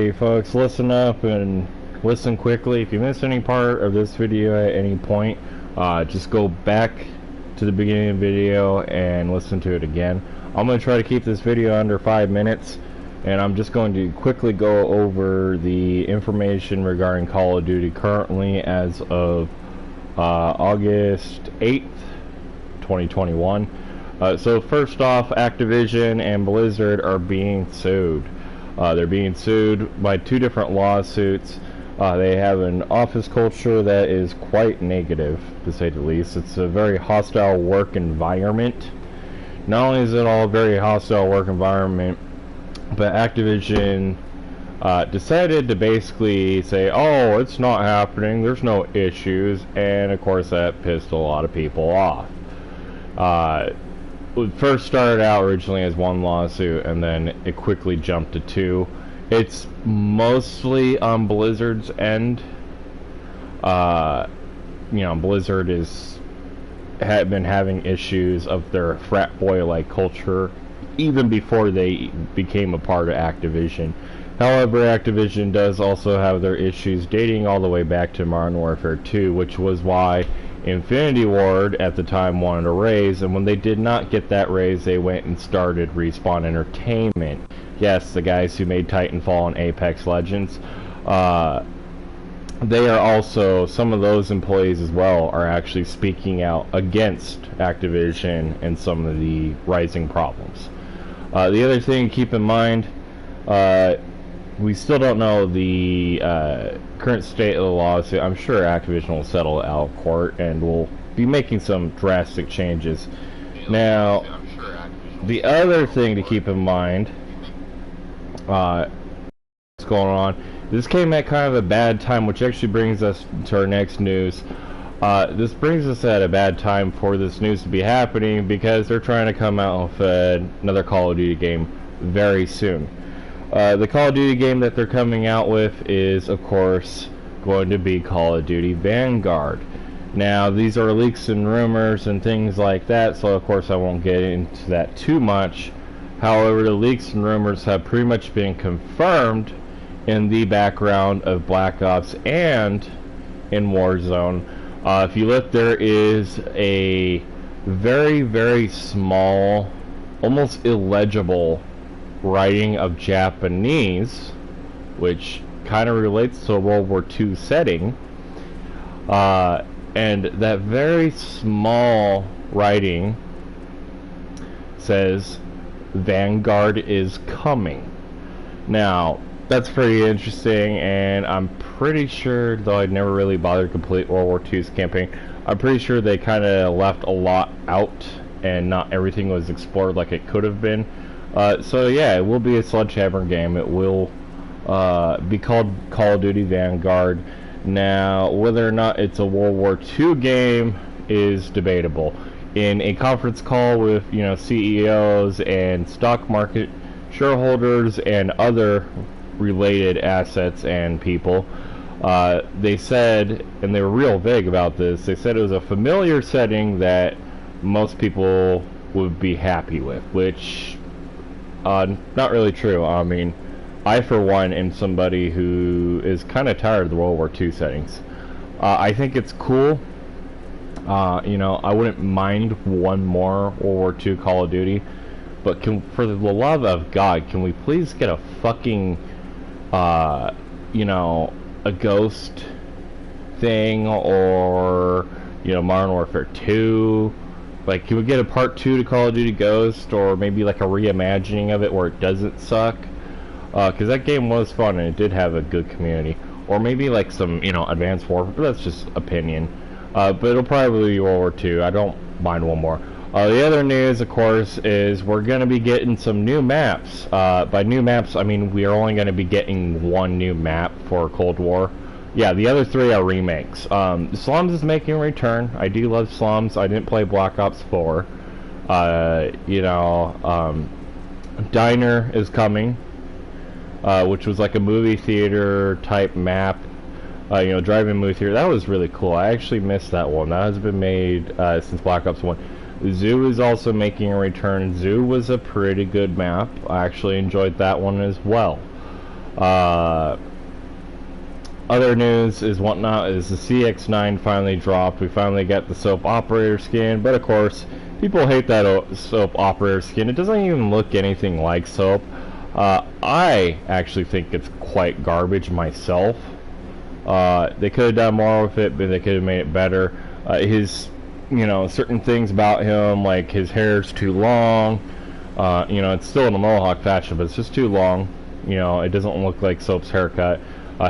Hey folks, listen up and listen quickly. If you miss any part of this video at any point, just go back to the beginning of the video and listen to it again. I'm going to try to keep this video under 5 minutes, and I'm just going to quickly go over the information regarding Call of Duty currently as of August 8th, 2021. So first off, Activision and Blizzard are being sued. They're being sued by 2 different lawsuits. They have an office culture that is quite negative, to say the least. It's a very hostile work environment. Not only is it all a very hostile work environment, but Activision decided to basically say, oh, it's not happening, there's no issues, and of course that pissed a lot of people off. It first started out originally as 1 lawsuit, and then it quickly jumped to 2. It's mostly on Blizzard's end. Blizzard had been having issues of their frat boy-like culture even before they became a part of Activision. However, Activision does also have their issues dating all the way back to Modern Warfare 2, which was why Infinity Ward at the time wanted a raise, and when they did not get that raise, they went and started Respawn Entertainment. Yes, the guys who made Titanfall and Apex Legends. They are also, some of those employees as well, are actually speaking out against Activision and some of the rising problems. The other thing to keep in mind, we still don't know the current state of the lawsuit. I'm sure Activision will settle it out of court and will be making some drastic changes. Now, the other thing to keep in mind, what's going on, this came at kind of a bad time, which actually brings us to our next news. This brings us at a bad time for this news to be happening because they're trying to come out with another Call of Duty game very soon. The Call of Duty game that they're coming out with is, of course, going to be Call of Duty Vanguard. Now, these are leaks and rumors and things like that, so of course I won't get into that too much. However, the leaks and rumors have pretty much been confirmed in the background of Black Ops and in Warzone. If you look, there is a very, very small, almost illegible writing of Japanese, which kind of relates to a World War II setting, and that very small writing says Vanguard is coming. Now, that's pretty interesting, and I'm pretty sure, though I'd never really bothered to complete World War II's campaign, I'm pretty sure they kind of left a lot out and not everything was explored like it could have been. So yeah, it will be a Sledgehammer game. It will be called Call of Duty Vanguard. Now, whether or not it's a World War II game is debatable. In a conference call with, CEOs and stock market shareholders and other related assets and people, they said, and they were real vague about this, they said it was a familiar setting that most people would be happy with, which not really true. I mean, I for one am somebody who is kind of tired of the World War II settings. I think it's cool. I wouldn't mind one more World War II Call of Duty, but for the love of God, can we please get a fucking, a Ghost thing, or, Modern Warfare 2? Like, can we get a part 2 to Call of Duty Ghost, or maybe like a reimagining of it where it doesn't suck? Because that game was fun and it did have a good community. Or maybe like some, Advanced Warfare, but that's just opinion. But it'll probably be World War II. I don't mind one more. The other news, of course, is we're going to be getting some new maps. By new maps, I mean we are only going to be getting 1 new map for Cold War. Yeah, the other 3 are remakes. Slums is making a return. I do love Slums. I didn't play Black Ops 4. Diner is coming, which was like a movie theater type map. Drive-in movie theater. That was really cool. I actually missed that one. That has been made since Black Ops 1. Zoo is also making a return. Zoo was a pretty good map. I actually enjoyed that one as well. Other news is whatnot is the CX-9 finally dropped. We finally got the soap operator skin, but of course, people hate that soap operator skin. It doesn't even look anything like soap. I actually think it's quite garbage myself. They could have done more with it, but they could have made it better. His, certain things about him, like his hair's too long. It's still in a mohawk fashion, but it's just too long. It doesn't look like Soap's haircut.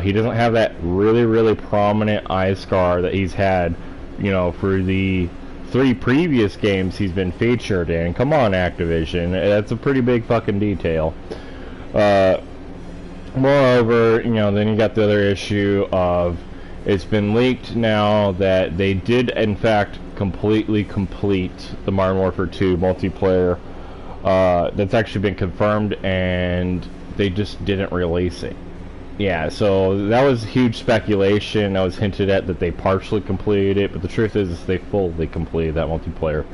He doesn't have that really, really prominent eye scar that he's had, for the 3 previous games he's been featured in. Come on, Activision. That's a pretty big fucking detail. Moreover, then you got the other issue of it's been leaked now that they did, in fact, completely complete the Modern Warfare 2 multiplayer. That's actually been confirmed, and they just didn't release it. Yeah, so that was huge speculation. That was hinted at that they partially completed it, but the truth is they fully completed that multiplayer.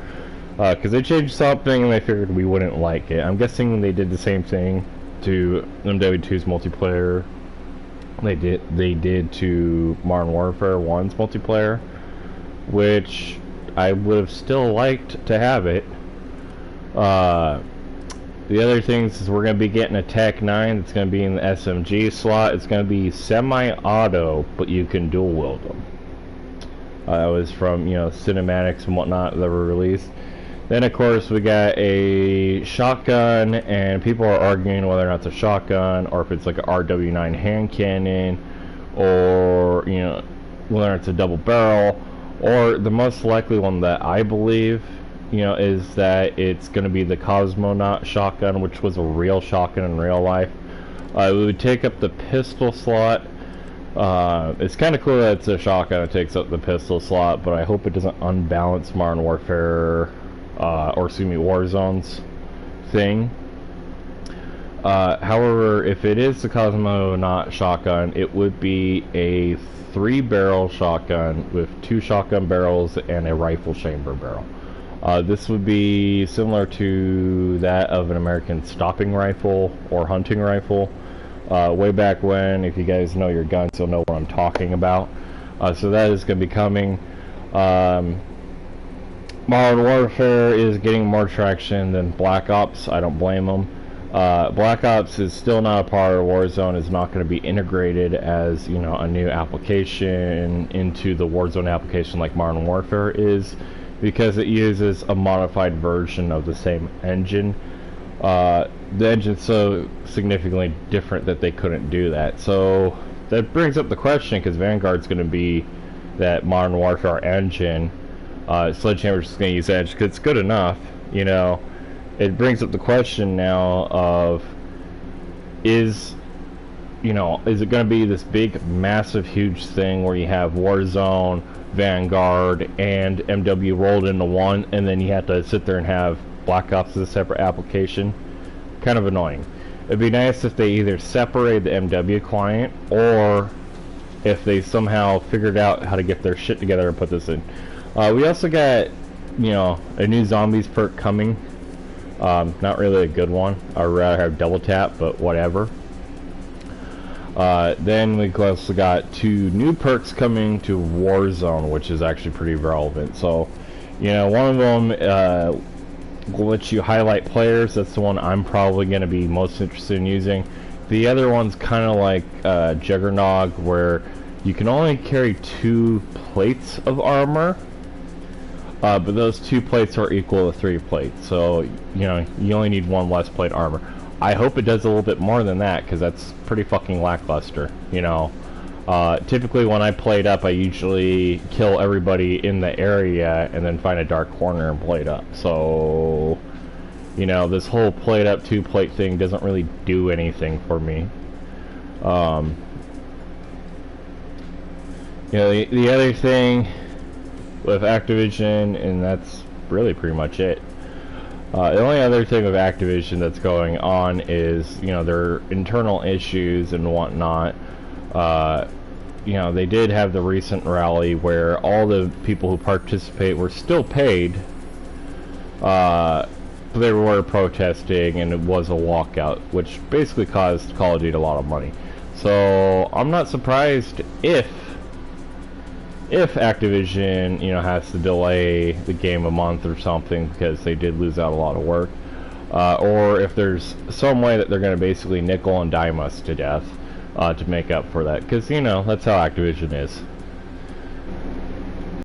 Because they changed something and they figured we wouldn't like it. I'm guessing they did the same thing to MW2's multiplayer. They did to Modern Warfare 1's multiplayer, which I would have still liked to have it. The other things is we're going to be getting a Tech 9 that's going to be in the SMG slot. It's going to be semi-auto, but you can dual wield them. That was from, cinematics and whatnot that were released. Then, of course, we got a shotgun, and people are arguing whether or not it's a shotgun, or if it's like an RW9 hand cannon, or, whether or not it's a double barrel, or the most likely one that I believe, is that it's going to be the Cosmonaut shotgun, which was a real shotgun in real life. It would take up the pistol slot. It's kind of cool that it's a shotgun that takes up the pistol slot, but I hope it doesn't unbalance Modern Warfare, Warzone's thing. However, if it is the Cosmonaut shotgun, it would be a 3-barrel shotgun with 2 shotgun barrels and a rifle chamber barrel. This would be similar to that of an American stopping rifle or hunting rifle. Way back when, if you guys know your guns, you'll know what I'm talking about. So that is going to be coming. Modern Warfare is getting more traction than Black Ops. I don't blame them. Black Ops is still not a part of Warzone. It's not going to be integrated as, a new application into the Warzone application like Modern Warfare is, because it uses a modified version of the same engine. The engine's so significantly different that they couldn't do that. So that brings up the question, because Vanguard's going to be that Modern Warfare engine. Sledgehammer's just going to use Edge because it's good enough. It brings up the question now of is it going to be this big, massive, huge thing where you have Warzone, Vanguard, and MW rolled into one, and then you have to sit there and have Black Ops as a separate application? Kind of annoying. It'd be nice if they either separated the MW client, or if they somehow figured out how to get their shit together and put this in. We also got, a new zombies perk coming. Not really a good one. I'd rather have double tap, but whatever. Then we also got 2 new perks coming to Warzone, which is actually pretty relevant. So, one of them will let you highlight players. That's the one I'm probably going to be most interested in using. The other one's kind of like Juggernog, where you can only carry 2 plates of armor, but those 2 plates are equal to 3 plates. So, you only need 1 less plate armor. I hope it does a little bit more than that, because that's pretty fucking lackluster, Typically when I played up, I usually kill everybody in the area and then find a dark corner and play it up. So, this whole plate up 2 plate thing doesn't really do anything for me. The other thing with Activision, and that's really pretty much it. The only other thing with Activision that's going on is, their internal issues and whatnot. They did have the recent rally where all the people who participate were still paid, they were protesting, and it was a walkout, which basically caused Call of Duty a lot of money. So I'm not surprised if Activision, you know, has to delay the game a month or something because they did lose out a lot of work, or if there's some way that they're going to basically nickel and dime us to death to make up for that, because, you know, that's how Activision is.